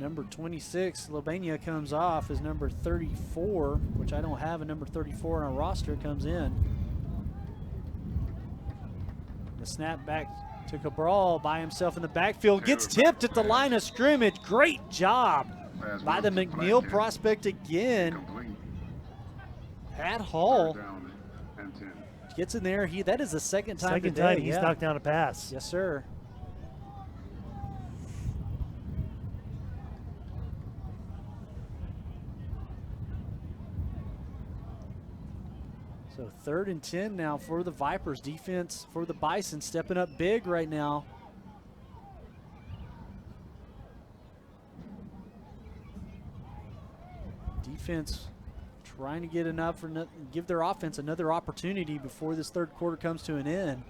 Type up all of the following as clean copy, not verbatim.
number 26, Lobania, comes off as number 34, which I don't have a number 34 on our roster, comes in. The snap back to Cabral by himself in the backfield. Gets tipped at the line of scrimmage. Great job by the McNeil prospect again. Pat Hall gets in there. That is the second time today. He's knocked down a pass. Yes, sir. So 3rd and 10 now for the Vipers. Defense for the Bison stepping up big right now. Defense trying to get enough for give their offense another opportunity before this 3rd quarter comes to an end.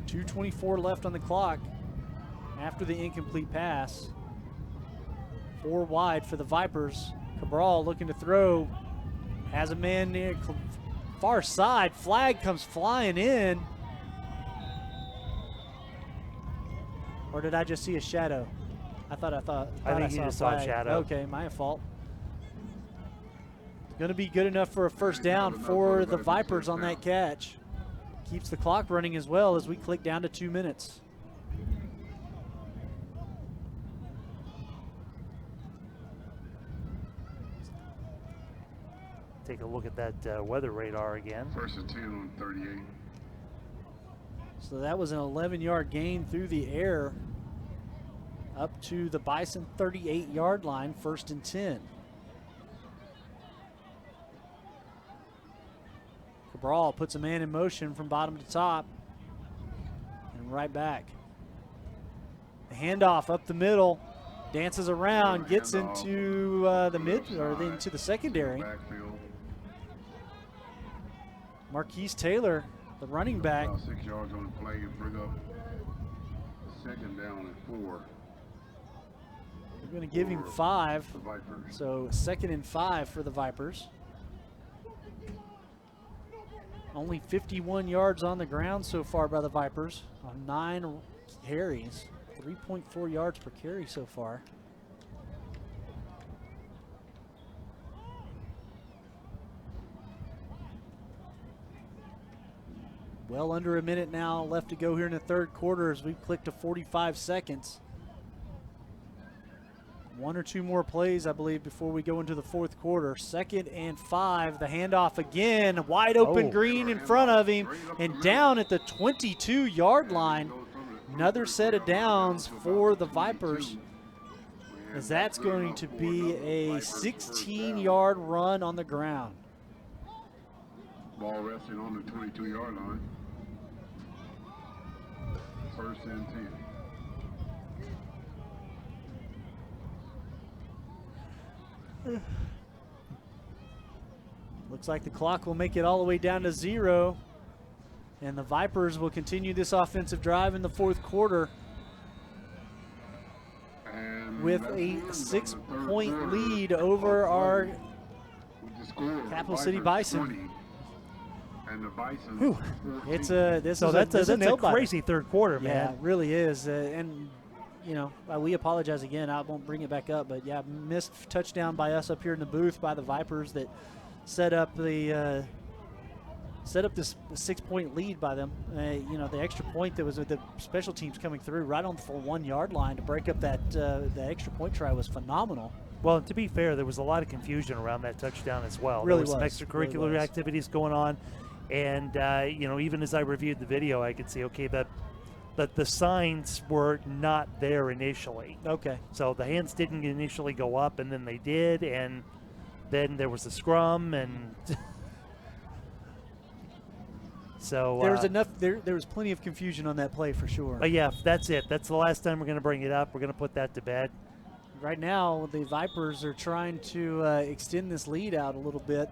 2:24 left on the clock after the incomplete pass. 4 wide for the Vipers. Cabral looking to throw, has a man near far side. Flag comes flying in. Or did I just see a shadow? I think you just saw a shadow. Okay, my fault. Going to be good enough for a first down for the Vipers on that catch. Keeps the clock running as well as we click down to 2 minutes. Take a look at that weather radar again. 1st and 10 on 38. So that was an 11-yard gain through the air up to the Bison 38-yard line, 1st and 10. Cabral puts a man in motion from bottom to top and right back. The handoff up the middle, dances around, gets into the mid or into the secondary. Marquise Taylor, the running back. About 6 yards on the play and bring up 2nd down and 4. They're going to give him 5. So 2nd and 5 for the Vipers. Only 51 yards on the ground so far by the Vipers on 9 carries. 3.4 yards per carry so far. Well under a minute now left to go here in the 3rd quarter as we've clicked to 45 seconds. 1 or 2 more plays, I believe, before we go into the 4th quarter. 2nd and 5, the handoff again. Wide open Green in front of him and down at the 22-yard line. Another set of downs for the Vipers, as that's going to be a 16-yard run on the ground. Ball resting on the 22-yard line. 1st and 10. Looks like the clock will make it all the way down to 0. And the Vipers will continue this offensive drive in the 4th quarter with a 6-point lead over our Capital City Bison. And the Bison. It's a that's a crazy 3rd quarter, man. Yeah, it really is. And you know, we apologize again. I won't bring it back up, but yeah, missed touchdown by us up here in the booth by the Vipers that set up the this 6-point lead by them. You know, the extra point that was with the special teams coming through right on the 1-yard line to break up that the extra point try was phenomenal. Well, to be fair, there was a lot of confusion around that touchdown as well. Really there was some extracurricular activities going on, and you know, even as I reviewed the video, I could see that the signs were not there initially. Okay. So the hands didn't initially go up, and then they did, and then there was a scrum, and so there was enough. There was plenty of confusion on that play for sure. But yeah, that's it. That's the last time we're going to bring it up. We're going to put that to bed. Right now, the Vipers are trying to extend this lead out a little bit.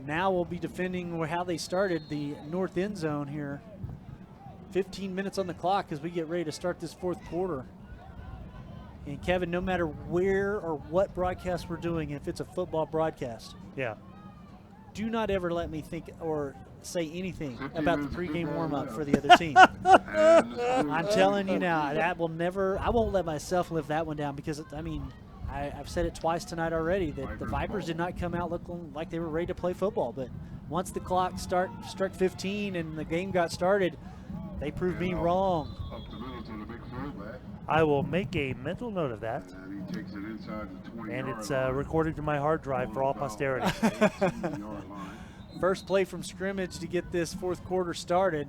Now we'll be defending how they started the north end zone here. 15 minutes on the clock as we get ready to start this 4th quarter. And Kevin, no matter where or what broadcast we're doing, if it's a football broadcast, yeah, do not ever let me think or say anything about the pregame warm-up for the other team. I'm telling you now, that will never. I won't let myself live that one down because I mean, I've said it twice tonight already that the Vipers did not come out looking like they were ready to play football. But once the clock struck 15 and the game got started, they proved me wrong. Up the middle to the big fullback. I will make a mental note of that, And he takes it inside the 20-yard and it's line. recorded to my hard drive for all posterity. 18-yard line. First play from scrimmage to get this fourth quarter started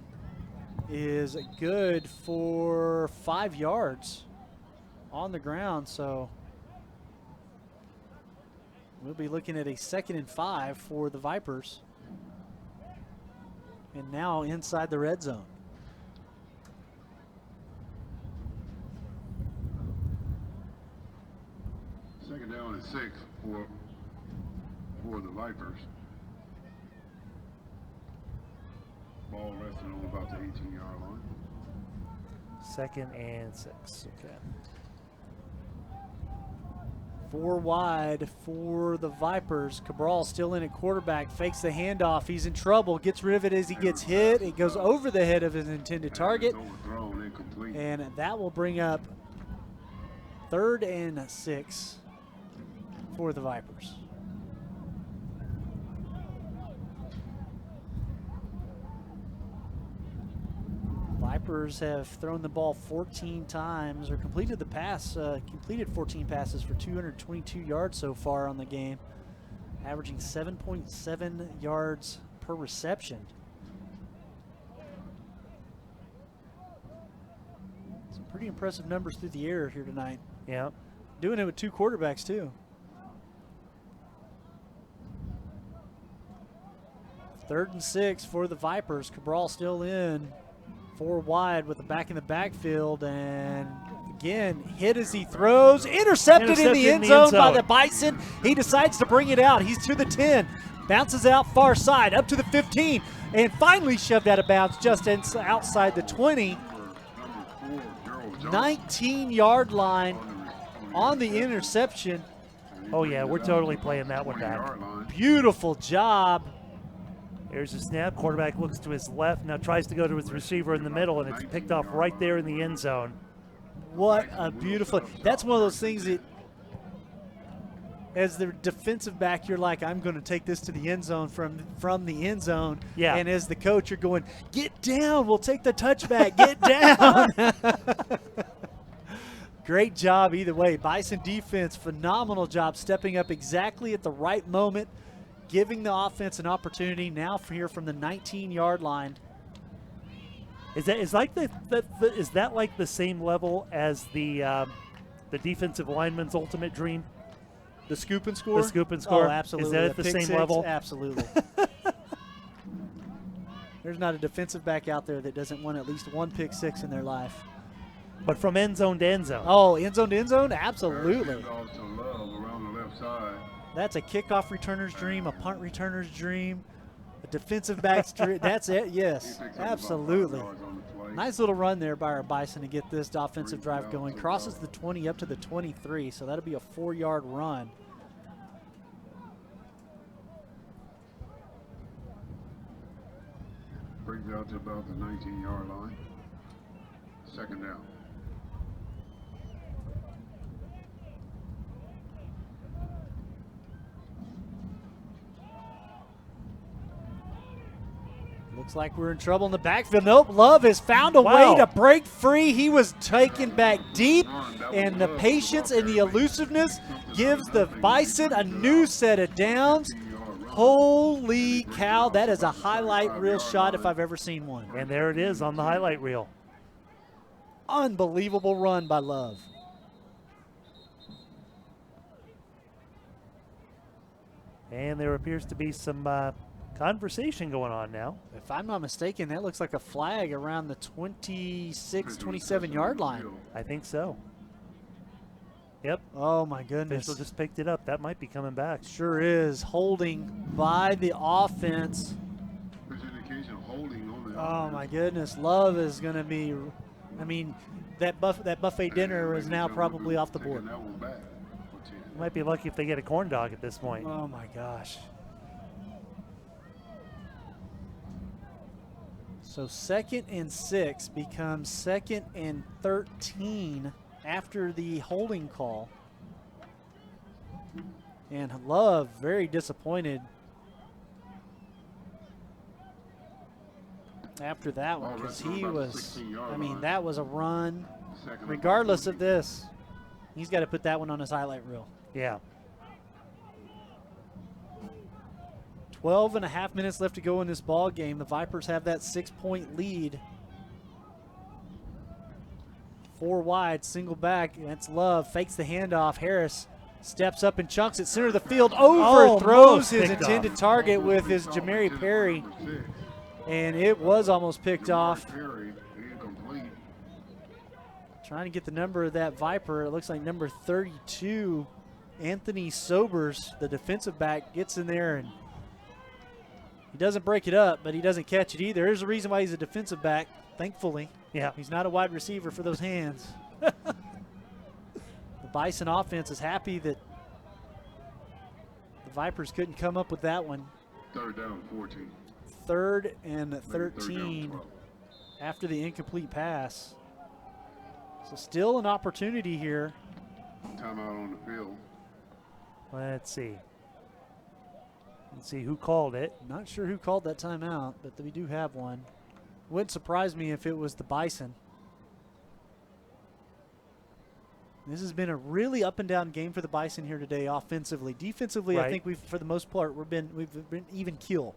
is good for 5 yards on the ground. So we'll be looking at a 2nd and 5 for the Vipers. And now inside the red zone. Second down and 6 for the Vipers. Ball resting on about the 18-yard line. 2nd and 6. Okay. 4 wide for the Vipers. Cabral still in at quarterback, fakes the handoff. He's in trouble, gets rid of it as he gets hit. It goes over the head of his intended target. Overthrown, incomplete. And that will bring up 3rd and 6 for the Vipers. Vipers have thrown the ball 14 times, or completed 14 passes for 222 yards so far on the game, averaging 7.7 yards per reception. Some pretty impressive numbers through the air here tonight. Yeah. Doing it with 2 quarterbacks too. 3rd and 6 for the Vipers. Cabral still in. 4 wide with the back in the backfield, and again hit as he throws. Intercepted in the end zone by the Bison. He decides to bring it out. He's to the 10, bounces out far side up to the 15, and finally shoved out of bounds just outside the 20. 19-yard line on the interception. Oh yeah, we're totally playing that one back. Beautiful job. There's a snap. Quarterback looks to his left, now tries to go to his receiver in the middle, and it's picked off right there in the end zone. What a beautiful. That's one of those things that, as the defensive back, you're like, I'm going to take this to the end zone from the end zone. Yeah. And as the coach, you're going, get down. We'll take the touchback. Get down. Great job either way. Bison defense, phenomenal job stepping up exactly at the right moment, giving the offense an opportunity now here from the 19-yard line. Is that like the same level as the defensive lineman's ultimate dream? The scoop and score? The scoop and score. Oh, absolutely. Is that at the same level? Absolutely. There's not a defensive back out there that doesn't want at least 1 pick six in their life. But from end zone to end zone. Oh, end zone to end zone? Absolutely. Around the left side. That's a kickoff returner's dream, a punt returner's dream, a defensive back's dream. That's it, yes, absolutely. Nice little run there by our Bison to get this offensive drive going. Crosses the 20 up to the 23, so that'll be a 4-yard run. Brings out to about the 19-yard line. 2nd down. Looks like we're in trouble in the backfield. Nope, Love has found a way to break free. He was taken back deep, and the patience and the elusiveness gives the Bison a new set of downs. Holy cow, that is a highlight reel shot if I've ever seen one. And there it is on the highlight reel. Unbelievable run by Love. And there appears to be some conversation going on now. If I'm not mistaken, that looks like a flag around the 26, 27-yard line. I think so. Yep. Oh, my goodness. Official just picked it up. That might be coming back. Sure is. Holding by the offense. Oh, my goodness. Love is going to be, I mean, that buffet dinner is now probably off the board. Might be lucky if they get a corn dog at this point. Oh, my gosh. So 2nd and 6 becomes 2nd and 13 after the holding call. And Love very disappointed after that one, because he was, I mean, that was a run. Regardless of this, he's got to put that one on his highlight reel. Yeah. 12 and a half minutes left to go in this ball game. The Vipers have that 6-point lead. 4 wide, single back. That's Love. Fakes the handoff. Harris steps up and chunks it center of the field. Overthrows his intended target with his Jamari Perry. And it was almost picked off. Trying to get the number of that Viper. It looks like number 32, Anthony Sobers, the defensive back, gets in there, and he doesn't break it up, but he doesn't catch it either. There's a reason why he's a defensive back, thankfully. Yeah. He's not a wide receiver for those hands. The Bison offense is happy that the Vipers couldn't come up with that one. 3rd down, 14. 3rd and 13 after the incomplete pass. So still an opportunity here. Timeout on the field. Let's see. Let's see who called it. Not sure who called that timeout, but we do have one. Wouldn't surprise me if it was the Bison. This has been a really up and down game for the Bison here today offensively. Defensively, right. I think we've, for the most part, we've been even keel.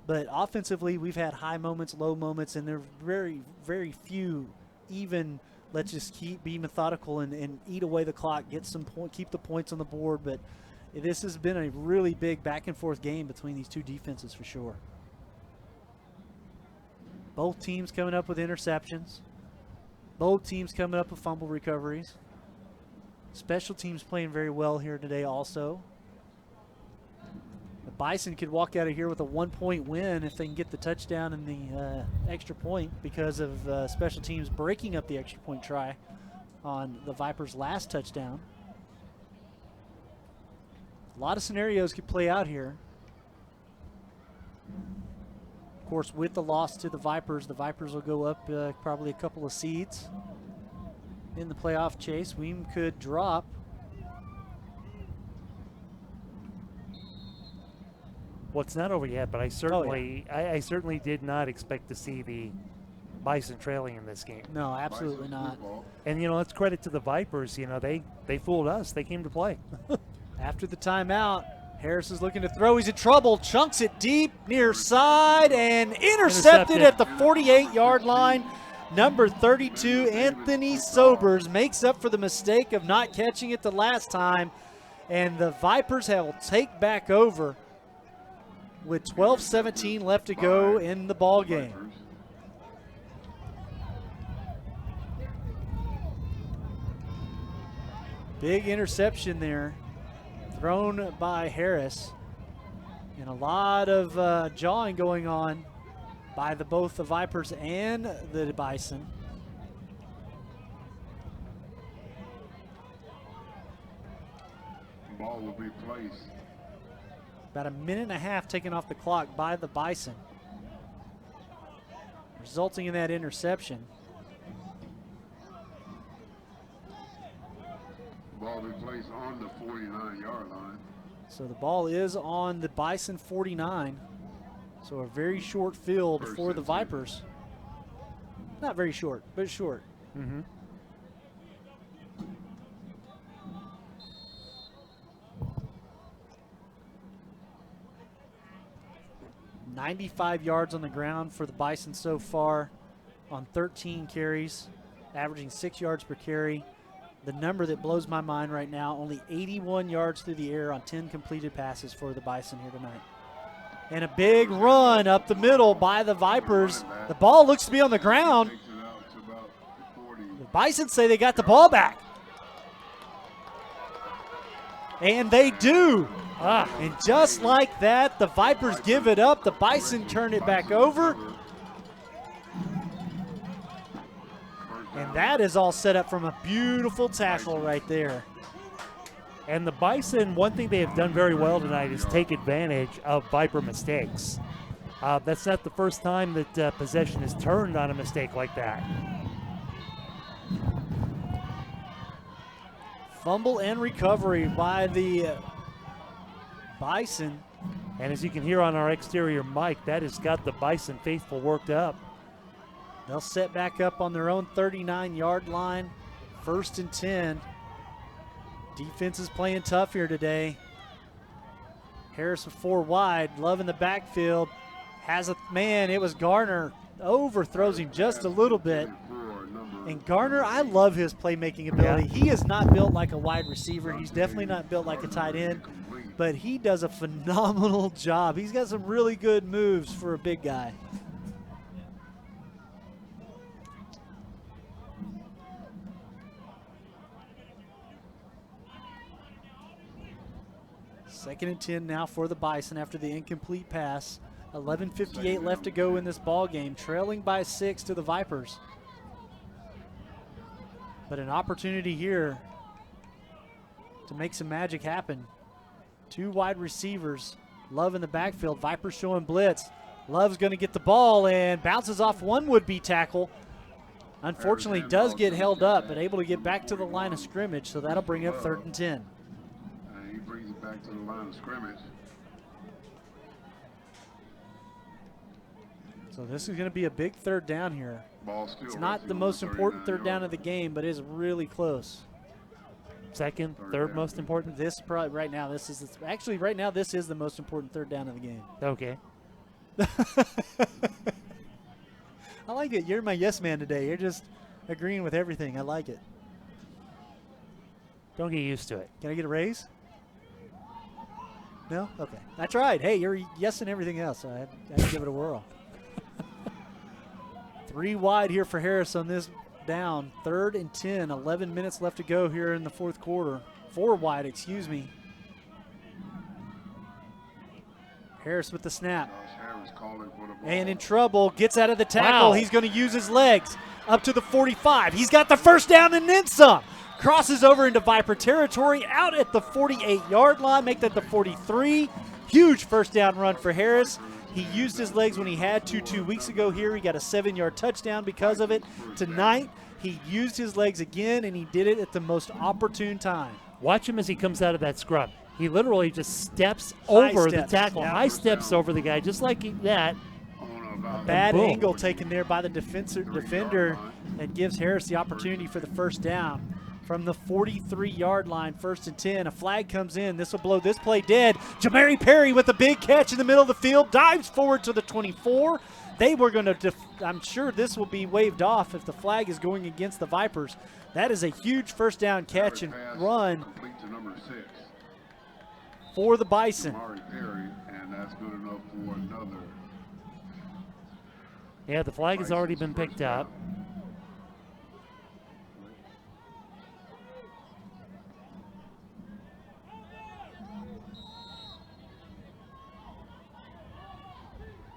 But offensively, we've had high moments, low moments, and there are very, very few even. Let's just be methodical and eat away the clock, get some keep the points on the board. But this has been a really big back and forth game between these two defenses for sure. Both teams coming up with interceptions. Both teams coming up with fumble recoveries. Special teams playing very well here today also. The Bison could walk out of here with a 1-point win if they can get the touchdown and the extra point because of special teams breaking up the extra point try on the Vipers' last touchdown. A lot of scenarios could play out here. Of course, with the loss to the Vipers will go up probably a couple of seeds in the playoff chase. Weem could drop. Well, it's not over yet, but I certainly, I certainly did not expect to see the Bison trailing in this game. No, absolutely not. And you know, let's credit to the Vipers. You know, they fooled us. They came to play. After the timeout, Harris is looking to throw. He's in trouble. Chunks it deep near side and intercepted at the 48-yard line. Number 32, Anthony Sobers, makes up for the mistake of not catching it the last time. And the Vipers will take back over with 12:17 left to go in the ball game. Big interception there, thrown by Harris. And a lot of jawing going on by both the Vipers and the Bison. Ball will be placed. About a minute and a half taken off the clock by the Bison, resulting in that interception. Ball will be placed on the 49-yard line. So the ball is on the Bison 49. So a very short field for the Vipers. Not very short, but short. Mm-hmm. 95 yards on the ground for the Bison so far on 13 carries, averaging 6 yards per carry. The number that blows my mind right now, only 81 yards through the air on 10 completed passes for the Bison here tonight. And a big run up the middle by the Vipers. The ball looks to be on the ground. The Bison say they got the ball back. And they do. And just like that, the Vipers give it up. The Bison turn it back over. And that is all set up from a beautiful tackle right there. And the Bison, one thing they have done very well tonight is take advantage of Viper mistakes. That's not the first time that possession has turned on a mistake like that. Fumble and recovery by the Bison. And as you can hear on our exterior mic, that has got the Bison faithful worked up. They'll set back up on their own 39-yard line. 1st and 10. Defense is playing tough here today. Harris with 4 wide. Love in the backfield. Has a man. It was Garner. Overthrows him just a little bit. And Garner, I love his playmaking ability. He is not built like a wide receiver. He's definitely not built like a tight end. But he does a phenomenal job. He's got some really good moves for a big guy. Second and 10 now for the Bison after the incomplete pass. 11:58 left to go in this ball game, trailing by 6 to the Vipers. But an opportunity here to make some magic happen. 2 wide receivers. Love in the backfield. Vipers showing blitz. Love's going to get the ball and bounces off one would-be tackle. Unfortunately, does get held up, but able to get back to the line of scrimmage, so that'll bring up 3rd and 10. He brings it back to the line of scrimmage. So this is going to be a big 3rd down here. It's not the most important 3rd down of the game, but is really close. Second, third most important? This probably right now, this is actually right now this is the most important 3rd down of the game. Okay. I like it. You're my yes man today. You're just agreeing with everything. I like it. Don't get used to it. Can I get a raise? No? Okay. I tried. Hey, you're yes and everything else, so I had to give it a whirl. 3 wide here for Harris on this down. 3rd and 10. 11 minutes left to go here in the 4th quarter. 4 wide, excuse me. Harris with the snap. And in trouble. Gets out of the tackle. Wow. He's going to use his legs up to the 45. He's got the 1st down and then some. Crosses over into Viper territory. Out at the 48-yard line. Make that the 43. Huge 1st down run for Harris. He used his legs when he had to 2 weeks ago here. He got a 7-yard touchdown because of it. Tonight, he used his legs again, and he did it at the most opportune time. Watch him as he comes out of that scrum. He literally just steps over the tackle. Yeah. High steps over the guy, just like that. A bad angle taken there by the defender that gives Harris the opportunity for the 1st down. From the 43-yard line, 1st and 10. A flag comes in. This will blow this play dead. Jamari Perry with a big catch in the middle of the field. Dives forward to the 24. They were going to, I'm sure this will be waved off if the flag is going against the Vipers. That is a huge 1st down catch and run for the Bison. Perry, and that's good enough for another. Yeah, the flag has already been picked up.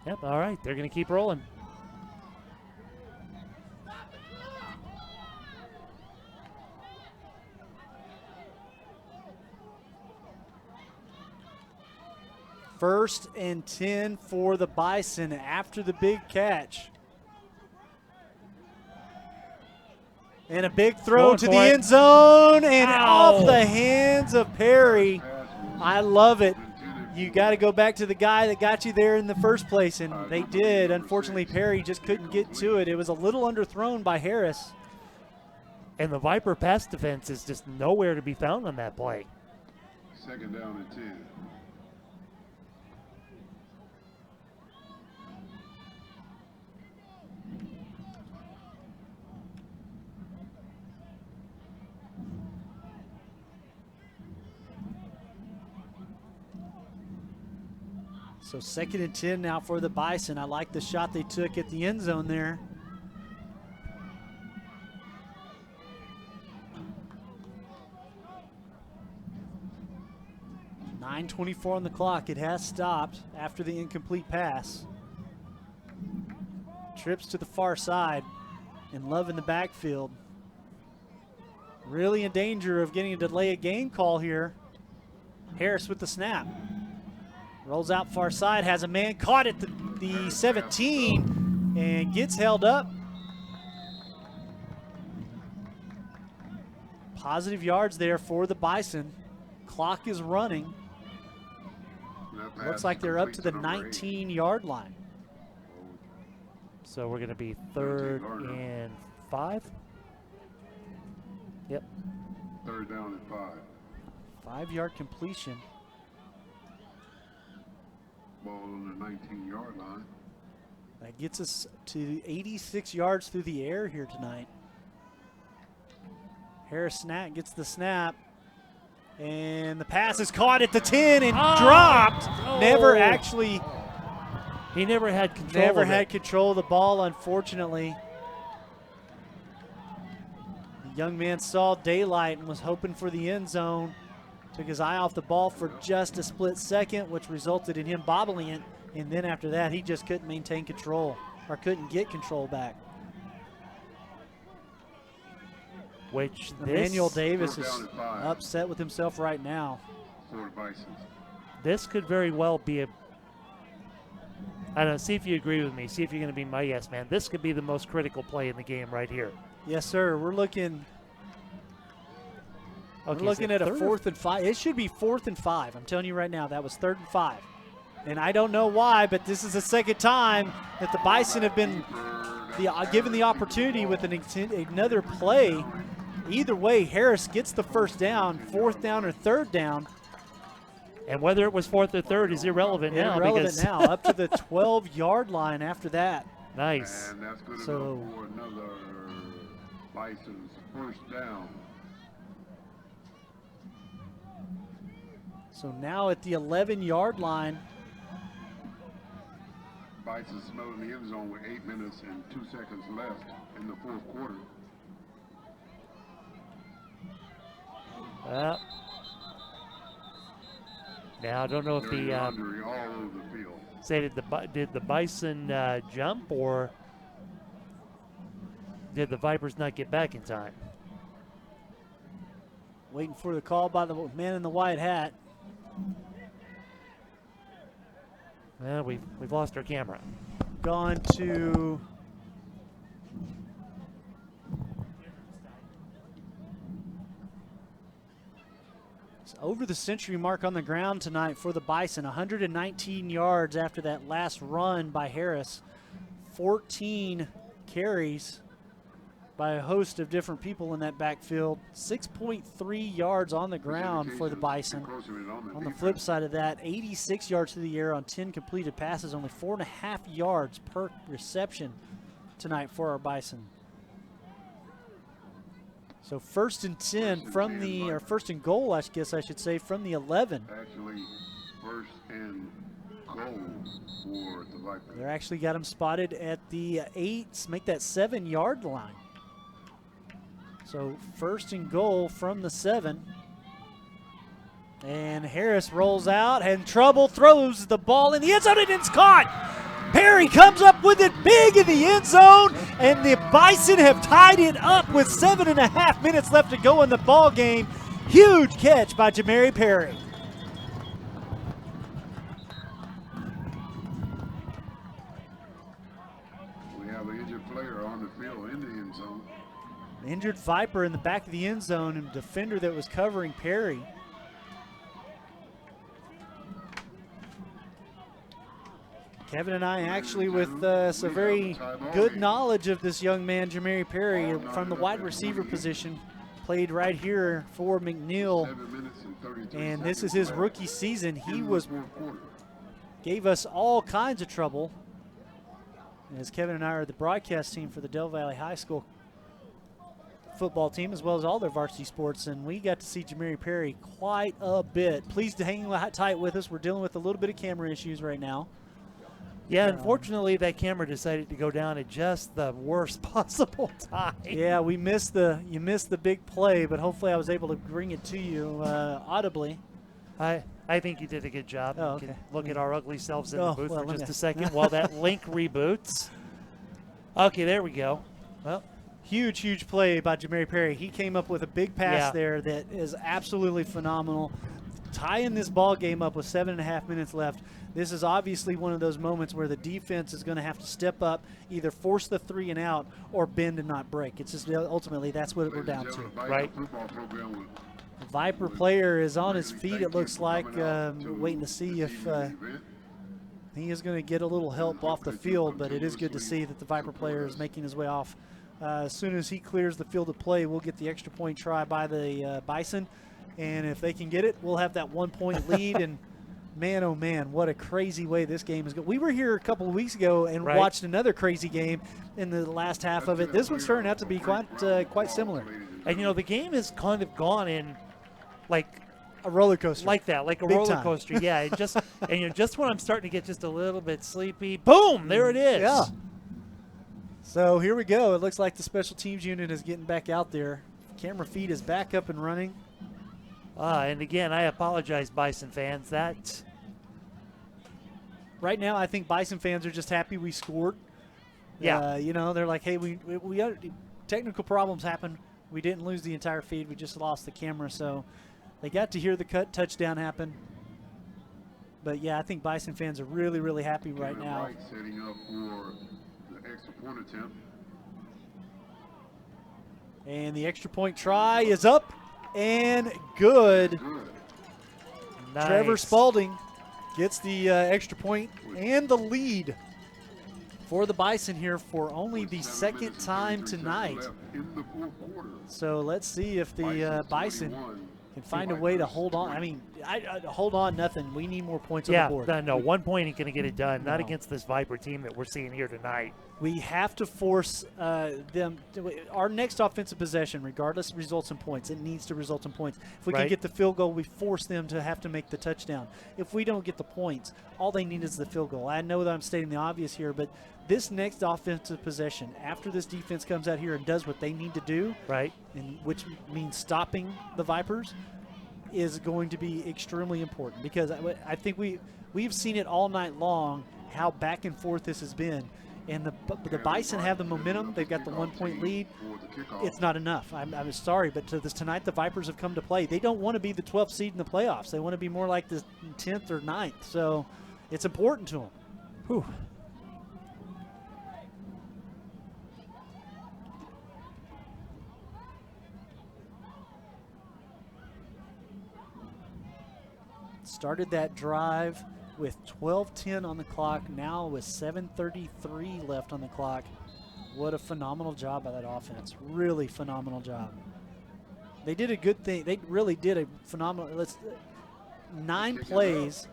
Yep, all right, they're going to keep rolling. First and 10 for the Bison after the big catch. And a big throw to the end zone and off the hands of Perry. I love it. You got to go back to the guy that got you there in the first place, and they did. Unfortunately, Perry just couldn't get to it. It was a little underthrown by Harris. And the Viper pass defense is just nowhere to be found on that play. 2nd down and 10. So 2nd and 10 now for the Bison. I like the shot they took at the end zone there. .9:24 on the clock. It has stopped after the incomplete pass. Trips to the far side, and Love in the backfield. Really in danger of getting a delay of game call here. Harris with the snap. Rolls out far side, has a man caught at the 17 and gets held up. Positive yards there for the Bison. Clock is running. Looks like they're up to the 19-yard line. So we're going to be 3rd and 5. Yep. 3rd down and 5. 5-yard completion. Ball on the 19-yard line. That gets us to 86 yards through the air here tonight. Harris gets the snap. And the pass is caught at the 10 and dropped. Never actually. He never had control. Never had control of the ball, unfortunately. The young man saw daylight and was hoping for the end zone. Took his eye off the ball for just a split second, which resulted in him bobbling it. And then after that, he just couldn't maintain control or couldn't get control back. Which Emmanuel Davis is upset with himself right now. This could very well be a, I don't know, see if you agree with me. See if you're going to be my yes man. This could be the most critical play in the game right here. Yes, sir. We're looking at a 4th and 5. It should be 4th and 5. I'm telling you right now, that was 3rd and 5. And I don't know why, but this is the second time that the Bison have been given the opportunity with another play. Either way, Harris gets the first down, 4th down or 3rd down. And whether it was 4th or 3rd is irrelevant now. Up to the 12-yard line after that. Nice. And that's good enough for another Bison's 1st down. So now at the 11-yard line. Bison smelling the end zone with 8 minutes and 2 seconds left in the 4th quarter. Now I don't know if did the Bison jump, or did the Vipers not get back in time? Waiting for the call by the man in the white hat. Well, we've lost our camera. Gone to over the century mark on the ground tonight for the Bison. 119 yards after that last run by Harris. 14 carries by a host of different people in that backfield. 6.3 yards on the ground for the Bison. On the flip side of that, 86 yards through the air on 10 completed passes. Only 4.5 yards per reception tonight for our Bison. So 1st and 10 from the, or 1st and goal, I guess I should say, from the 11. Actually, 1st and goal for the Vipers. They're actually got him spotted at the 8, make that 7-yard line. So 1st and goal from the 7. And Harris rolls out, and trouble, throws the ball in the end zone, and it's caught. Perry comes up with it big in the end zone, and the Bison have tied it up with 7.5 minutes left to go in the ball game. Huge catch by Jamari Perry. We have an injured player on the field in the end zone. An injured Viper in the back of the end zone, and defender that was covering Perry. Kevin and I actually with some very good knowledge of this young man, Jamari Perry, from the wide receiver position. Played right here for McNeil, and this is his rookie season. He gave us all kinds of trouble. As Kevin and I are the broadcast team for the Del Valley High School football team, as well as all their varsity sports, and we got to see Jamari Perry quite a bit. Please to hang tight with us. We're dealing with a little bit of camera issues right now. Yeah, unfortunately, that camera decided to go down at just the worst possible time. Yeah, you missed the big play, but hopefully I was able to bring it to you audibly. I think you did a good job. Oh, okay. Okay. Look at our ugly selves in the booth for just a second me. while that link reboots. Okay, there we go. Well, huge play by Jamari Perry. He came up with a big pass there that is absolutely phenomenal. tying this ball game up with 7.5 minutes left. This is obviously one of those moments where the defense is going to have to step up, either force the 3 and out or bend and not break. It's just ultimately that's what we're down to. Right. The Viper player is on his feet, it looks like, waiting to see if he is going to get a little help off the field, but it is good to see that the Viper player is making his way off. As soon as he clears the field of play, we'll get the extra point try by the Bison. And if they can get it, we'll have that 1-point lead. And man, oh man, what a crazy way this game is going. We were here a couple of weeks ago and watched another crazy game in the last half of it. This one's turning out to be quite similar. And you know, the game has kind of gone in like a roller coaster, like that, like a Big roller time. coaster. Yeah, it just and you know, just when I'm starting to get just a little bit sleepy, boom, there it is. Yeah. So here we go. It looks like the special teams unit is getting back out there. Camera feed is back up and running. And again, I apologize, Bison fans. That right now, I think Bison fans are just happy we scored. Yeah. You know, they're like, hey, we technical problems happened. We didn't lose the entire feed. We just lost the camera. So they got to hear the touchdown happen. But, yeah, I think Bison fans are really, really happy right now. Setting up for the extra point attempt. And the extra point try is up and good. nice. Trevor Spalding gets the extra point and the lead for the Bison here for only the second time tonight. So let's see if the Bison can find a way to hold on. I mean, hold on nothing. We need more points on the board. Yeah, no, 1 point ain't going to get it done. Not No. against this Viper team that we're seeing here tonight. We have to force them. Our next offensive possession, regardless, results in points. It needs to result in points. If we can get the field goal, we force them to have to make the touchdown. If we don't get the points, all they need is the field goal. I know that I'm stating the obvious here, but this next offensive possession, after this defense comes out here and does what they need to do, right, and which means stopping the Vipers, is going to be extremely important, because I think we've seen it all night long how back and forth this has been. And the Bison have the momentum. They've got the 1-point lead. It's not enough. I'm sorry, but tonight the Vipers have come to play. They don't want to be the 12th seed in the playoffs. They want to be more like the 10th or 9th. So it's important to them. Whew. Started that drive with 12:10 on the clock, now with 7:33 left on the clock. What a phenomenal job by that offense. Really phenomenal job. They did a good thing. They really did a phenomenal 9 plays,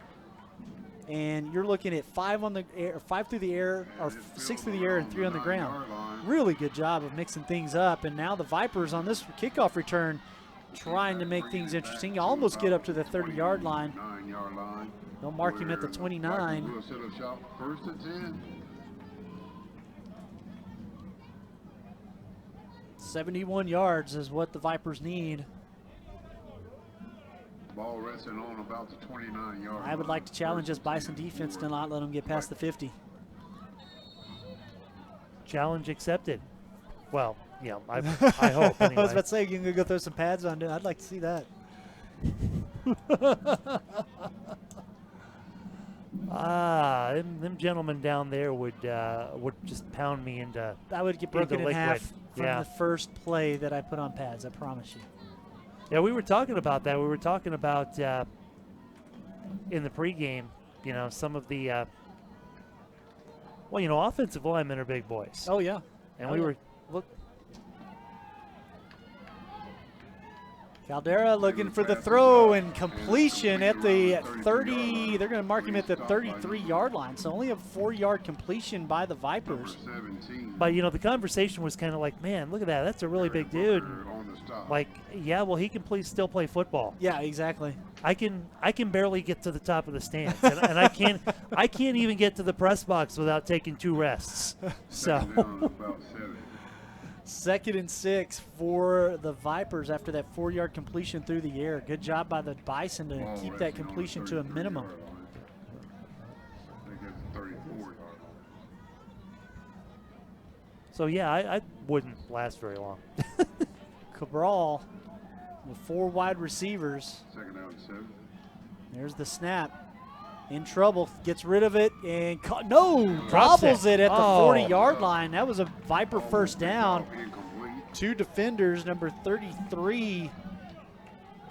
and you're looking at 5 on the air, 5 through the air, or 6 through the air and 3 on the ground. Really good job of mixing things up, and now the Vipers on this kickoff return trying to make things interesting. You almost get up to the 30-yard line. They'll mark him at the 29. 71 yards is what the Vipers need. Ball resting on about the 29-yard line. I would like to challenge this Bison defense to not let them get past the 50. Challenge accepted. Well, yeah, I hope anyway. I was about to say, you can go throw some pads on it. I'd like to see that. Them gentlemen down there would just pound me into. I would get broken in liquid. half from Yeah. the first play that I put on pads. I promise you. Yeah, we were talking about that. We were talking about in the pregame, you know, some of the well, you know, offensive linemen are big boys. Oh yeah, and oh, we yeah. were look. Caldera looking for the throw and completion at the 30. They're going to mark him at the 33-yard line. So only a 4-yard completion by the Vipers. But, you know, the conversation was kind of like, man, look at that. That's a really big dude. And like, yeah, well, he can still play football. Yeah, exactly. I can barely get to the top of the stands, and I can't even get to the press box without taking 2 rests. So. 2nd and 6 for the Vipers after that 4-yard completion through the air. Good job by the Bison to keep that completion to a minimum. So, yeah, I wouldn't last very long. Cabral with 4 wide receivers. 2nd down and 7. There's the snap. In trouble, gets rid of it, and no, Drops gobbles it at the Oh. 40-yard line. That was a Viper first down. Incomplete. 2 defenders, number 33,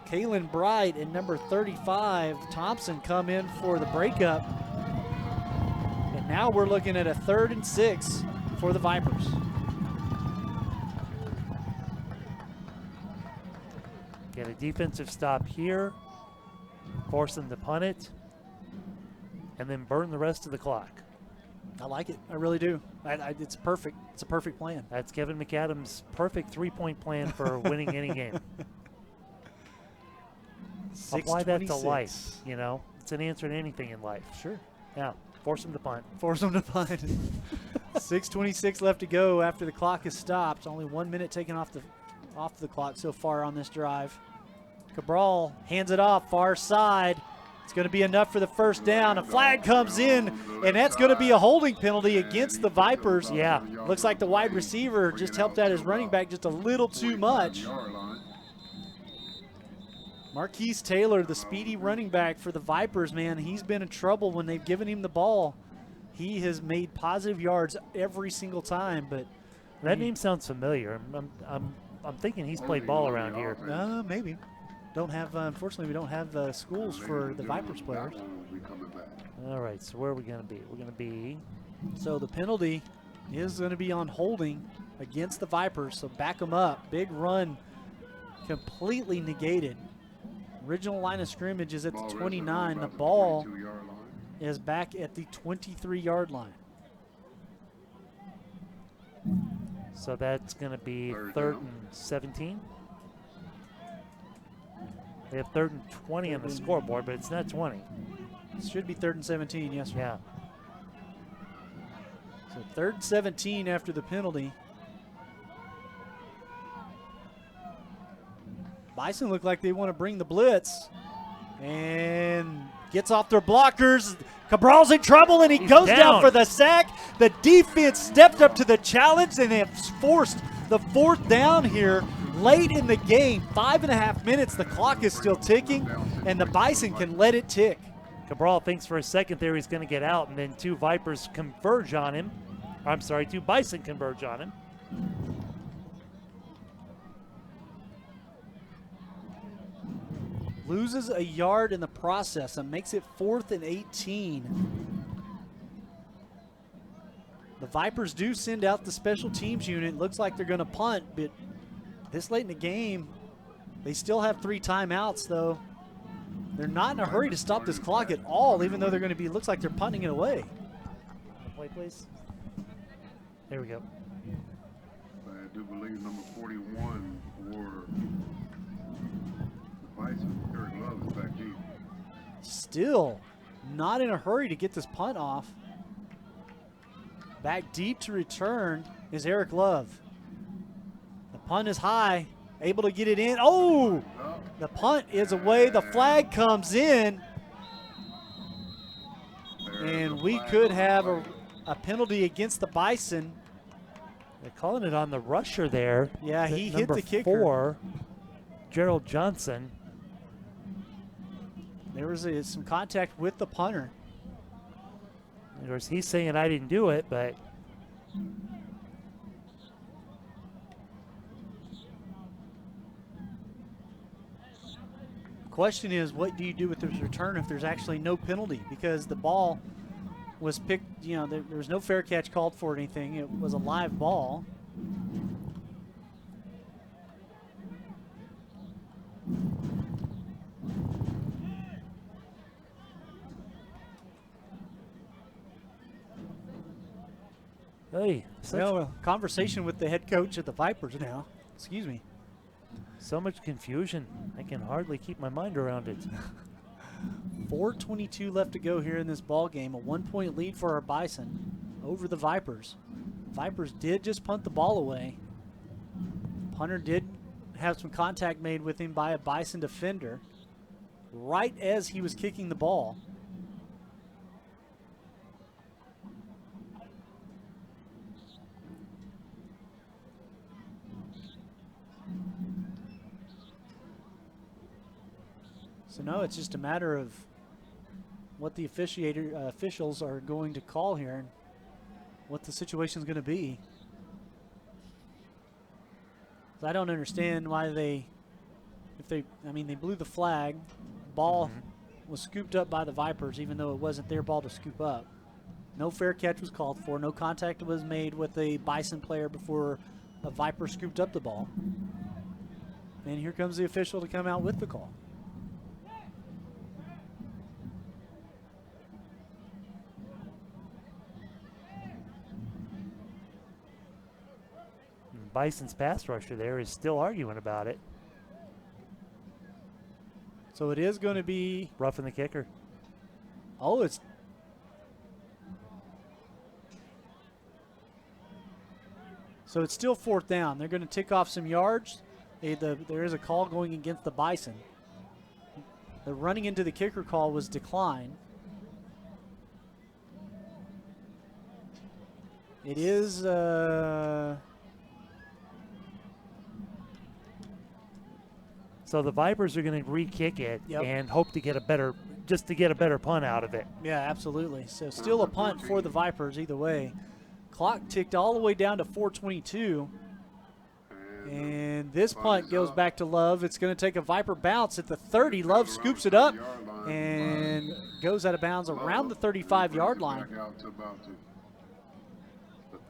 Kalen Bright, and number 35, Thompson, come in for the breakup. And now we're looking at a 3rd and 6 for the Vipers. Get a defensive stop here, force them to punt it, and then burn the rest of the clock. I like it. I really do. It's perfect. It's a perfect plan. That's Kevin McAdams' perfect three-point plan for winning any game. Apply that to 6:26. life, you know. It's an answer to anything in life. Sure. Yeah, force them to punt. Force them to punt. 6:26 left to go after the clock is stopped. Only 1 minute taken off the clock so far on this drive. Cabral hands it off, far side. It's going to be enough for the first down. A flag comes in, and that's going to be a holding penalty against the Vipers. Yeah. Looks like the wide receiver just helped out his running back just a little too much. Marquise Taylor, the speedy running back for the Vipers, man, he's been in trouble when they've given him the ball. He has made positive yards every single time, but That name sounds familiar. I'm thinking he's played ball around here. maybe. Don't have, unfortunately, we don't have schools for the Vipers players. All right, so where are we going to be? We're going to be So the penalty is going to be on holding against the Vipers, so back them up. Big run completely negated. Original line of scrimmage is at the 29. The ball is back at the 23-yard line. So that's going to be 3rd and 17. They have 3rd and 20 on the scoreboard, but it's not 20. It should be 3rd and 17, yes, sir. Yeah. So 3rd and 17 after the penalty. Bison look like they want to bring the blitz and gets off their blockers. Cabral's in trouble, and he He's goes down down for the sack. The defense stepped up to the challenge, and they have forced the 4th down here late in the game. 5.5 minutes. The clock is still ticking, and the Bison can let it tick. Cabral thinks for a second there he's going to get out, and then 2 Vipers converge on him. I'm sorry, 2 Bison converge on him. Loses a yard in the process and makes it 4th and 18. The Vipers do send out the special teams unit. Looks like they're going to punt, but this late in the game, they still have 3 timeouts, though. They're not in a hurry to stop this clock at all, even though they're going to be, looks like they're punting it away. Play, please. There we go. I do believe number 41 for the Bison, Eric Love, is back deep. Still not in a hurry to get this punt off. Back deep to return is Eric Love. The punt is high, able to get it in. Oh, the punt is away. The flag comes in, and we could have a penalty against the Bison. They're calling it on the rusher there. Yeah, he hit Number the kicker. 4, Gerald Johnson. There was some contact with the punter. Of course, he's saying I didn't do it, but Question is, what do you do with this return if there's actually no penalty? Because the ball was picked, you know, there was no fair catch called for or anything. It was a live ball. hey, Well, a conversation with the head coach at the Vipers now. Excuse me. so much confusion. I can hardly keep my mind around it. 4:22 left to go here in this ball game. A 1-point lead for our Bison over the Vipers. Vipers did just punt the ball away. Punter did have some contact made with him by a Bison defender right as he was kicking the ball. So no, it's just a matter of what the officials are going to call here and what the situation is going to be. I don't understand why they blew the flag. Ball was scooped up by the Vipers, even though it wasn't their ball to scoop up. No fair catch was called for. No contact was made with a Bison player before a Viper scooped up the ball. And here comes the official to come out with the call. Bison's pass rusher there is still arguing about it. So it is going to be roughing the kicker. Oh, it's so it's still 4th down. They're going to tick off some yards. There is a call going against the Bison. The running into the kicker call was declined. It is so the Vipers are going to re-kick it Yep. and hope to get a better punt out of it. Yeah, absolutely. So still a punt for the Vipers either way. Clock ticked all the way down to 4:22. And this punt goes back to Love. It's going to take a Viper bounce at the 30. Love scoops it up and goes out of bounds around the 35-yard line.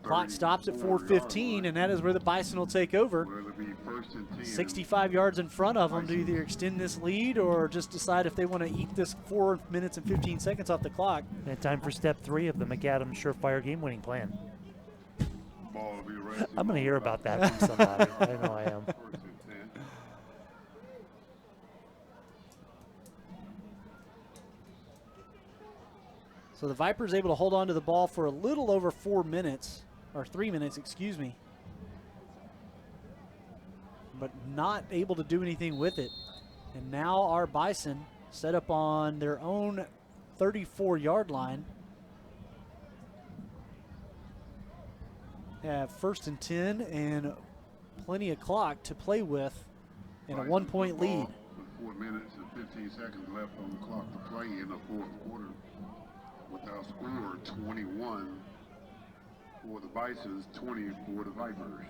Clock stops at 4:15, and that is where the Bison will take over. 65 yards in front of them to either extend this lead or just decide if they want to eat this 4 minutes and 15 seconds off the clock. And time for step 3 of the McAdams Surefire game-winning plan. I'm going to hear about that from somebody. I know I am. So the Vipers able to hold on to the ball for a little over 4 minutes, or 3 minutes, excuse me, but not able to do anything with it. And now our Bison set up on their own 34-yard line. Have 1st and 10 and plenty of clock to play with in a 1-point lead. 4 minutes and 15 seconds left on the clock to play in the 4th quarter. With our score 21 for the Bisons, 20 for the Vipers.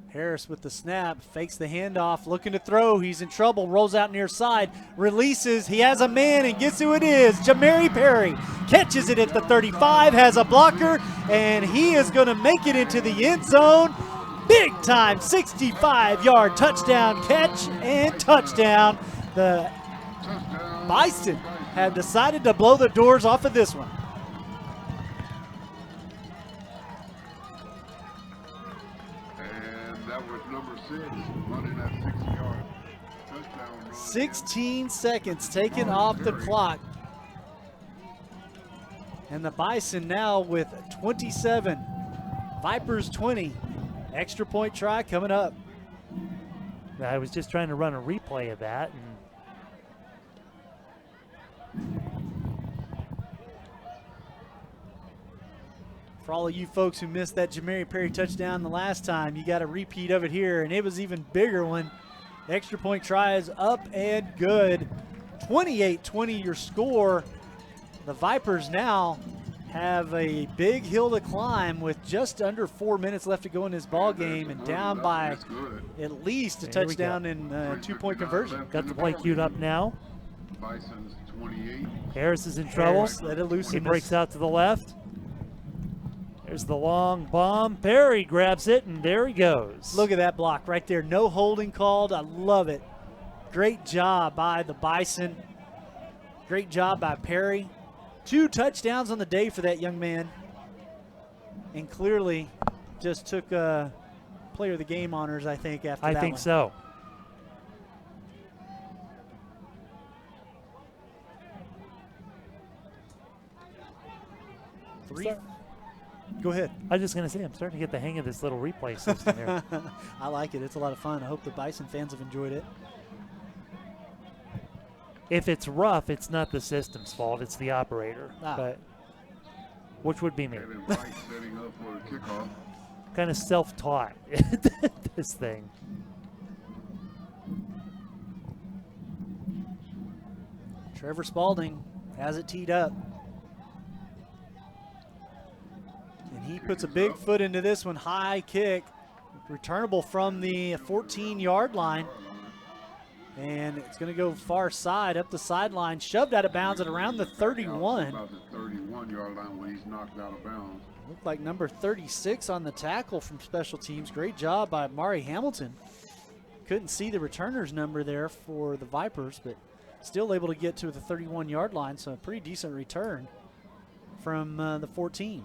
Harris with the snap, fakes the handoff, looking to throw. He's in trouble, rolls out near side, releases. He has a man, and guess who it is? Jamari Perry catches it at the 35, has a blocker, and he is going to make it into the end zone. Big time 65-yard touchdown catch and touchdown. The Bison have decided to blow the doors off of this one. And that was number 6, running that 60-yard touchdown run. 16 seconds taken off the clock. And the Bison now with 27. Vipers 20. Extra point try coming up. I was just trying to run a replay of that. For all of you folks who missed that Jamari Perry touchdown the last time, you got a repeat of it here, and it was even bigger one. Extra point try is up and good. 28-20 your score. The Vipers now have a big hill to climb with just under 4 minutes left to go in this ball game, and down by at least a touchdown and 2-point conversion. Got the play queued up now. Bison's 28. Harris is in trouble. Harris, let it loose. He breaks out to the left. There's the long bomb. Perry grabs it, and there he goes. Look at that block right there. No holding called. I love it. Great job by the Bison. Great job by Perry. 2 touchdowns on the day for that young man. And clearly just took player of the game honors, I think, after that I think one. so. Go ahead. I was just going to say, I'm starting to get the hang of this little replay system here. I like it. It's a lot of fun. I hope the Bison fans have enjoyed it. If it's rough, it's not the system's fault. It's the operator. Ah. But which would be me. Kevin White setting up for the kickoff. Kind of self-taught, this thing. Trevor Spalding Has it teed up. And he puts a big foot into this one. High kick. Returnable from the 14-yard line. And it's going to go far side, up the sideline, shoved out of bounds at around the 31. About the 31-yard line when he's knocked out of bounds. Looked like number 36 on the tackle from special teams. Great job by Mari Hamilton. Couldn't see the returner's number there for the Vipers, but still able to get to the 31-yard line, so a pretty decent return from the 14.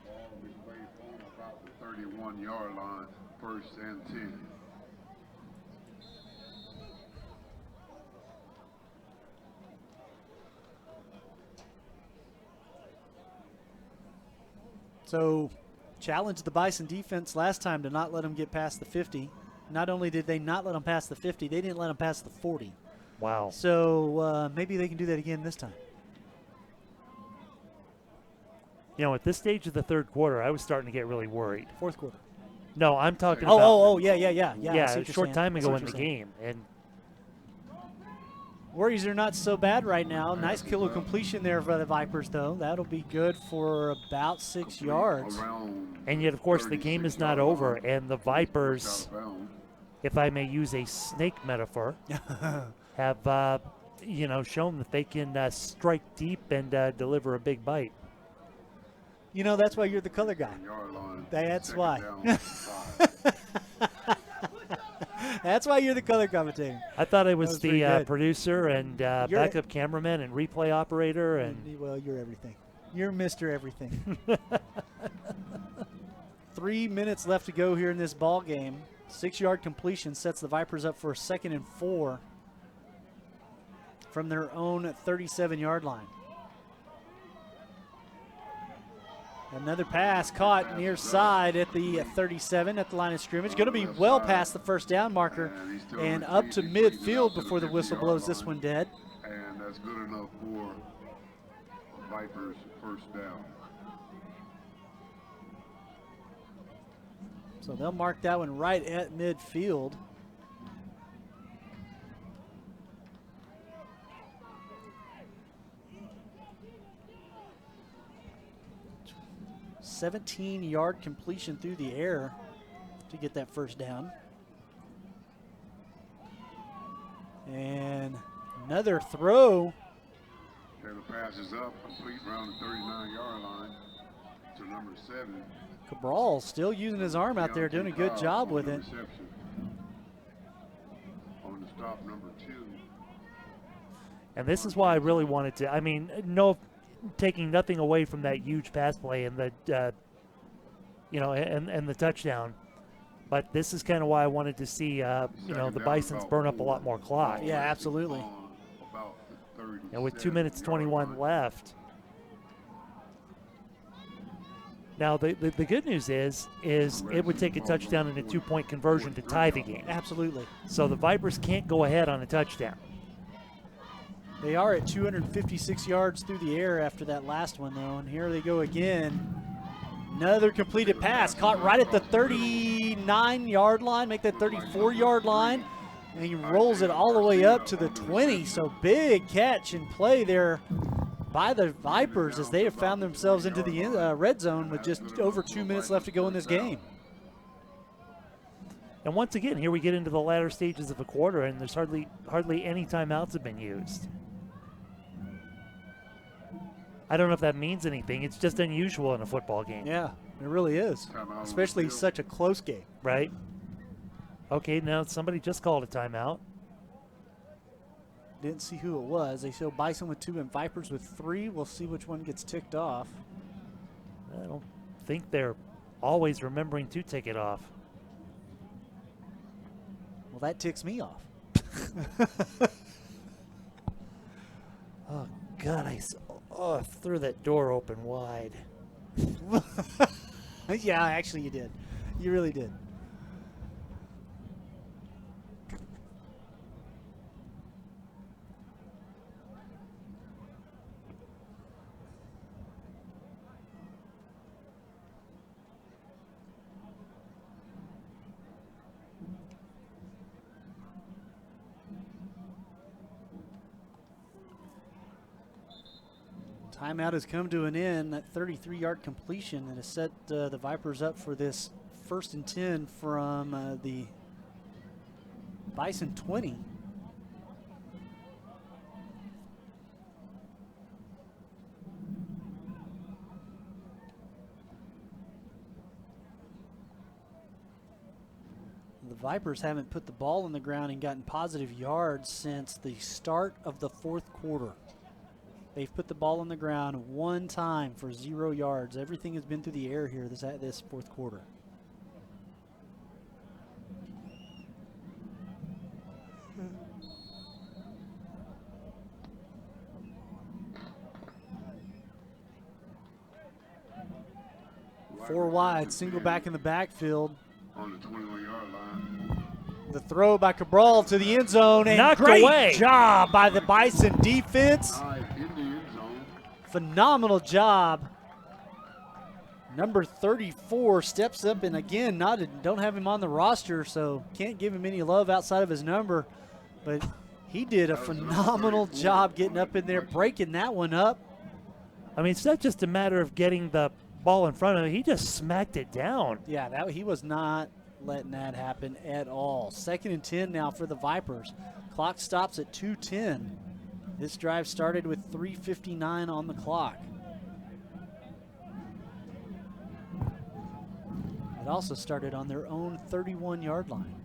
Ball will be played on about the 31-yard line, 1st and 10. So challenged the Bison defense last time to not let them get past the 50. Not only did they not let them pass the 50, they didn't let them pass the 40. Wow. So maybe they can do that again this time. You know, at this stage of the third quarter, I was starting to get really worried. Fourth quarter. No, I'm talking about. Yeah. I see Yeah, what a you're short saying. time I see ago what in you're the saying. game. And Warriors are not so bad right now. Nice kilo completion there for the Vipers, though. That'll be good for about 6 yards. And yet, of course, the game is not over, and the Vipers, if I may use a snake metaphor, have shown that they can strike deep and deliver a big bite. You know, that's why you're the color guy. That's why. That's why you're the color commentator. I thought I was was pretty the good. producer and backup cameraman and replay operator. And Well, you're everything. You're Mr. Everything. 3 minutes left to go here in this ball game. 6-yard completion sets the Vipers up for a 2nd and 4 from their own 37-yard line. Another pass caught near side at the 37 at the line of scrimmage. Going to be well past the first down marker and up to midfield before the whistle blows this one dead. And that's good enough for Vipers' first down. So they'll mark that one right at midfield. A 17-yard completion through the air to get that first down. And another throw. And the pass is up, complete around the 39-yard line to number 7. Cabral still using his arm out there, doing a good job with it. Reception. On the stop, number 2. And this is why I really wanted to. I mean, no, taking nothing away from that huge pass play and the, and the touchdown. But this is kind of why I wanted to see, the Bisons burn up a lot more clock. Yeah, absolutely. And with 2 minutes 21 left. Now, the good news is it would take a touchdown and a 2-point conversion to tie the game. Absolutely. So the Vipers can't go ahead on a touchdown. They are at 256 yards through the air after that last one, though. And here they go again. Another completed pass caught right at the 39-yard line, make that 34-yard line. And he rolls it all the way up to the 20. So big catch and play there by the Vipers as they have found themselves into the red zone with just over 2 minutes left to go in this game. And once again, here we get into the latter stages of a quarter, and there's hardly any timeouts have been used. I don't know if that means anything. It's just unusual in a football game. Yeah, it really is, especially such a close game. Right? Okay, now somebody just called a timeout. Didn't see who it was. They show Bison with 2 and Vipers with 3. We'll see which one gets ticked off. I don't think they're always remembering to take it off. Well, that ticks me off. Oh, God, I threw that door open wide. Yeah, actually you did. You really did. Timeout has come to an end. That 33-yard completion that has set the Vipers up for this 1st and 10 from the Bison 20. The Vipers haven't put the ball on the ground and gotten positive yards since the start of the 4th quarter. They've put the ball on the ground one time for 0 yards. Everything has been through the air here this 4th quarter. Four wide, single back in the backfield. On the 21-yard line. The throw by Cabral to the end zone, and Knocked great away. job by the Bison defense. In the end zone. Phenomenal job. Number 34 steps up, and again, don't have him on the roster, so can't give him any love outside of his number. But he did a phenomenal job getting up in there, breaking that one up. I mean, it's not just a matter of getting the ball in front of him. He just smacked it down. Yeah, he was not letting that happen at all. 2nd and 10 now for the Vipers. Clock stops at 2:10. This drive started with 3:59 on the clock. It also started on their own 31-yard line.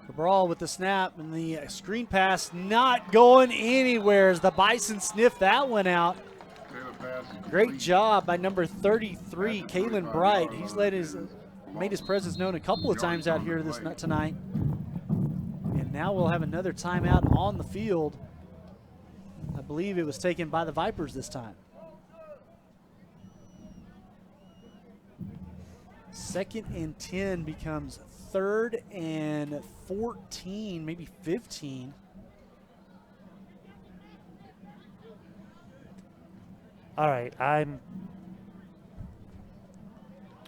Cabral with the snap, and the screen pass not going anywhere as the Bison sniffed that one out. Great job by number 33, Kalen Bright. He's made his presence known a couple of times out here tonight. And now we'll have another timeout on the field. I believe it was taken by the Vipers this time. 2nd and 10 becomes 3rd and 14, maybe 15. All right,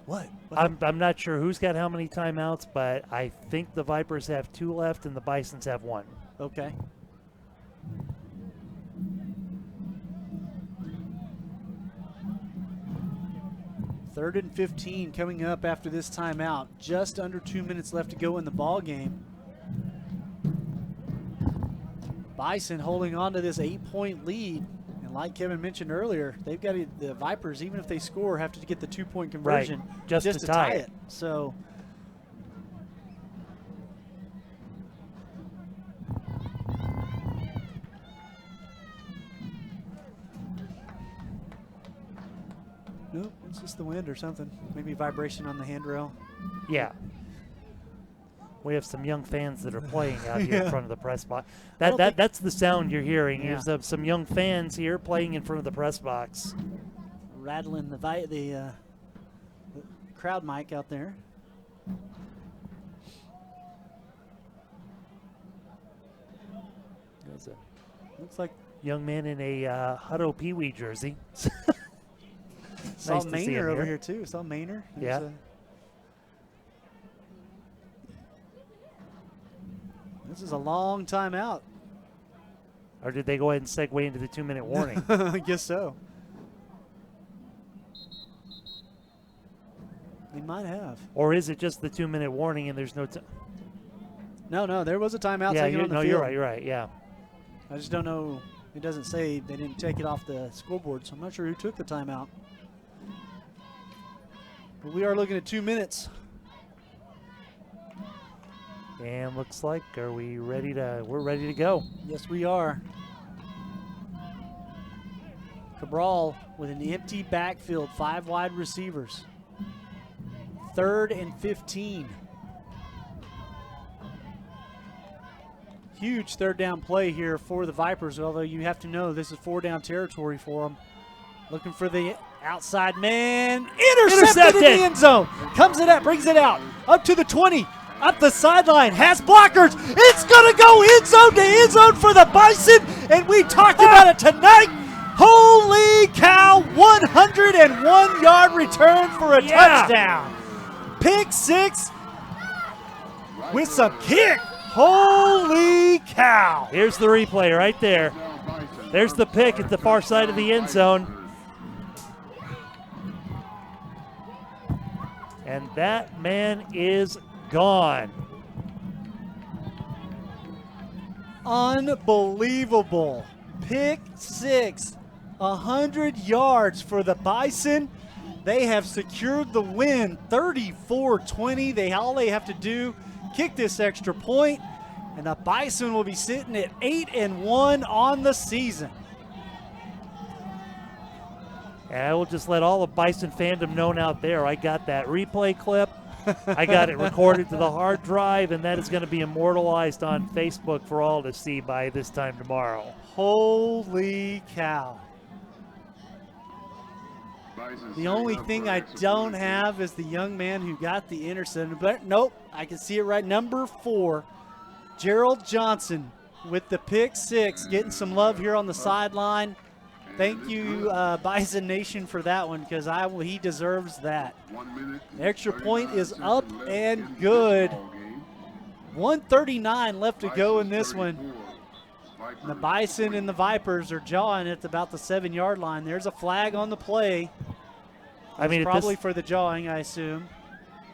What? I'm not sure who's got how many timeouts, but I think the Vipers have 2 left and the Bisons have 1. Okay. Third and 15 coming up after this timeout. Just under 2 minutes left to go in the ball game. Bison holding on to this 8-point lead. And like Kevin mentioned earlier, they've got the Vipers, even if they score, have to get the 2-point conversion just to tie it. So nope, it's just the wind or something. Maybe vibration on the handrail. Yeah. We have some young fans that are playing out here in front of the press box. That's the sound you're hearing. Yeah. Is of some young fans here playing in front of the press box. Rattling the crowd mic out there. There's a Looks like young man in a Hutto Pee Wee jersey. saw Nice to see him Maynor over here. here too. Saw Maynor. Yeah. This is a long time out. Or did they go ahead and segue into the 2-minute warning? I guess so. They might have. Or is it just the 2-minute warning and there's no time? No, there was a timeout Yeah, taken on the field. you're right, yeah. I just don't know. It doesn't say they didn't take it off the scoreboard, so I'm not sure who took the timeout. But we are looking at 2 minutes. And looks like we're ready to go. Yes, we are. Cabral with an empty backfield, 5 wide receivers. 3rd and 15. Huge 3rd down play here for the Vipers, although you have to know this is 4-down territory for them. Looking for the outside man. Intercepted in the end zone. Comes it up, brings it out. Up to the 20. Up the sideline, has blockers. It's going to go end zone to end zone for the Bison, and we talked about it tonight. Holy cow, 101-yard return for a touchdown. Pick 6 with some kick. Holy cow! Here's the replay right there. There's the pick at the far side of the end zone. And that man is gone. Unbelievable. Pick six. 100 yards for the Bison. They have secured the win, 34-20. All they have to do, kick this extra point, and the Bison will be sitting at 8-1 on the season. And I will just let all the Bison fandom know out there, I got that replay clip. I got it recorded to the hard drive, and that is going to be immortalized on Facebook for all to see by this time tomorrow. Holy cow. The only thing I don't have is the young man who got the interception. But nope, I can see it right. Number 4, Gerald Johnson with the pick six, getting some love here on the sideline. Thank you, Bison Nation, for that one, because he deserves that. The extra point is up and good. 1:39 left to go in this one. And the Bison and the Vipers are jawing at about the 7-yard line. There's a flag on the play. I mean, probably for the jawing, I assume.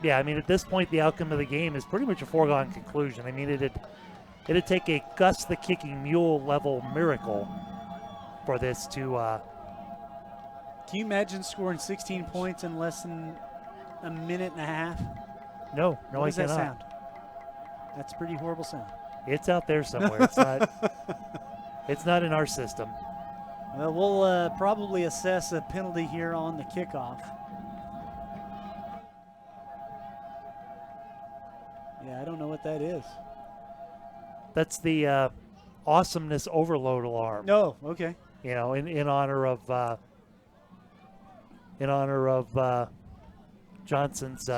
Yeah, I mean, at this point, the outcome of the game is pretty much a foregone conclusion. I mean, it'd take a Gus the Kicking Mule level miracle for this to. Can you imagine scoring 16 points in less than a minute and a half? No, I I cannot. That sound? That's a pretty horrible sound. It's out there somewhere. It's not. It's not in our system. Well, we'll probably assess a penalty here on the kickoff. Yeah, I don't know what that is. That's the awesomeness overload alarm. No, okay. You know, in honor of Johnson's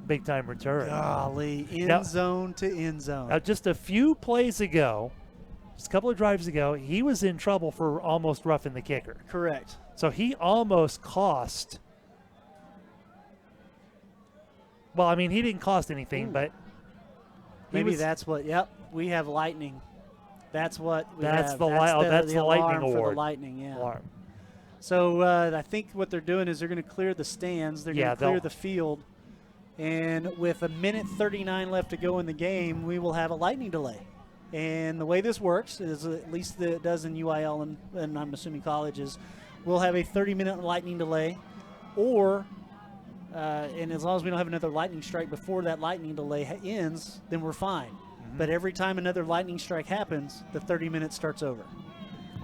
big time return. Golly, end zone to end zone. Now, just a few plays ago, just a couple of drives ago, he was in trouble for almost roughing the kicker. Correct. So he almost cost. Well, I mean, he didn't cost anything, but maybe that's what. Yep, we have lightning. That's what. That's the lightning award. For the lightning, yeah. Alarm. So I think what they're doing is they're going to clear the stands. They're going to clear the field. And with 1:39 left to go in the game, we will have a lightning delay. And the way this works is, at least it does in UIL and I'm assuming colleges, we'll have a 30-minute lightning delay, or and as long as we don't have another lightning strike before that lightning delay ends, then we're fine. Mm-hmm. But every time another lightning strike happens, the 30 minutes starts over.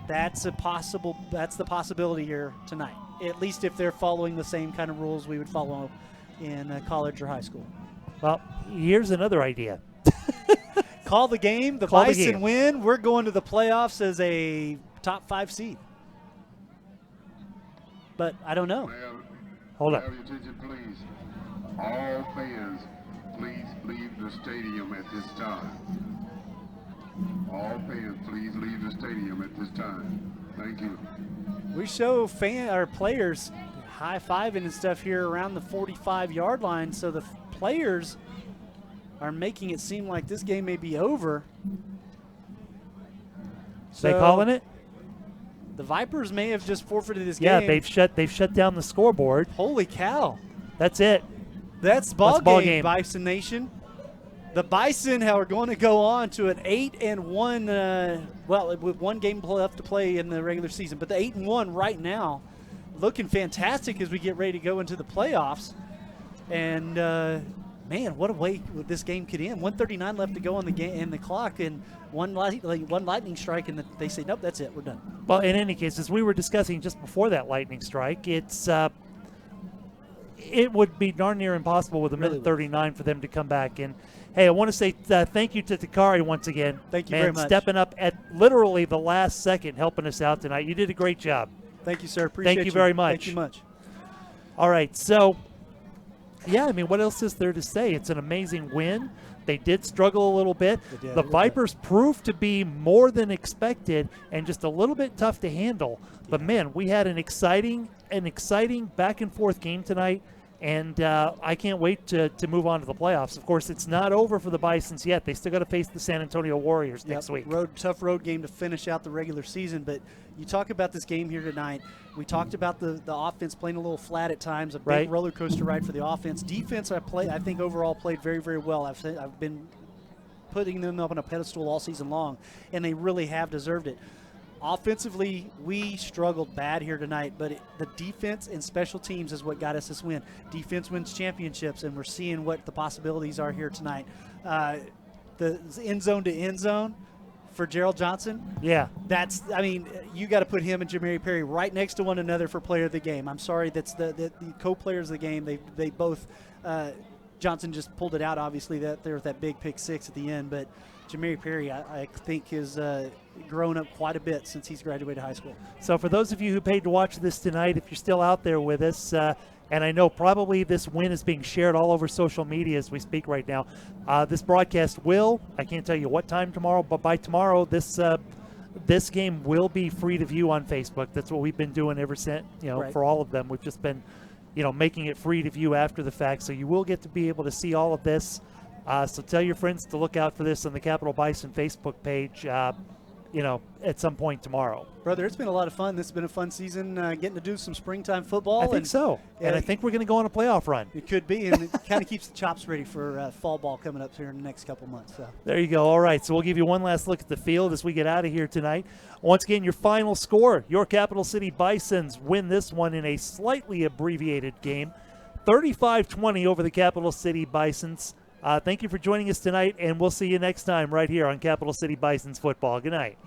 That's the possibility here tonight. At least if they're following the same kind of rules we would follow in college or high school. Well, here's another idea. Call the game. The Bison win. We're going to the playoffs as a top 5 seed. But I don't know. Hold up. Have your attention, please. All fans, please leave the stadium at this time. All fans, please leave the stadium at this time. Thank you. We show our players high-fiving and stuff here around the 45-yard line, so the players are making it seem like this game may be over. So they calling it? The Vipers may have just forfeited this game. Yeah, they've shut down the scoreboard. Holy cow. That's it. That's ball game, Bison Nation. The Bison are going to go on to an 8-1, well, with one game left to play in the regular season, but the 8-1 right now, looking fantastic as we get ready to go into the playoffs. And man, what a way this game could end. 1:39 left to go on the game and the clock, and one lightning strike, and they say, nope, that's it, we're done. Well, in any case, as we were discussing just before that lightning strike, it would be darn near impossible with a minute 39 for them to come back. And hey, I want to say thank you to Takari once again. Thank you very much. Stepping up at literally the last second, helping us out tonight. You did a great job. Thank you, sir. Appreciate you. Thank you very much. Thank you much. All right, so yeah, I mean, what else is there to say? It's an amazing win. They did struggle a little bit. The Vipers proved to be more than expected and just a little bit tough to handle. But man, we had an exciting back and forth game tonight. And I can't wait to move on to the playoffs. Of course, it's not over for the Bisons yet. They still got to face the San Antonio Warriors next week. Tough road game to finish out the regular season. But you talk about this game here tonight. We talked about the offense playing a little flat at times, a big roller coaster ride for the offense. Defense, I think overall played very, very well. I've been putting them up on a pedestal all season long, and they really have deserved it. Offensively, we struggled bad here tonight, but the defense and special teams is what got us this win. Defense wins championships, and we're seeing what the possibilities are here tonight. The end zone to end zone for Gerald Johnson. Yeah. You got to put him and Jamari Perry right next to one another for player of the game. I'm sorry, that's the co-players of the game. They both, Johnson just pulled it out, obviously, that there was that big pick six at the end, but Jamari Perry, I think, has grown up quite a bit since he's graduated high school. So for those of you who paid to watch this tonight, if you're still out there with us, and I know probably this win is being shared all over social media as we speak right now, this broadcast will, I can't tell you what time tomorrow, but by tomorrow, this game will be free to view on Facebook. That's what we've been doing ever since, for all of them. We've just been, making it free to view after the fact. So you will get to be able to see all of this. So tell your friends to look out for this on the Capital Bison Facebook page, at some point tomorrow. Brother, it's been a lot of fun. This has been a fun season, getting to do some springtime football. I think so. And I think we're going to go on a playoff run. It could be, and it kind of keeps the chops ready for fall ball coming up here in the next couple months. So. There you go. All right, so we'll give you one last look at the field as we get out of here tonight. Once again, your final score, your Capital City Bisons win this one in a slightly abbreviated game, 35-20 over the Capital City Bisons. Thank you for joining us tonight, and we'll see you next time right here on Capital City Bisons Football. Good night.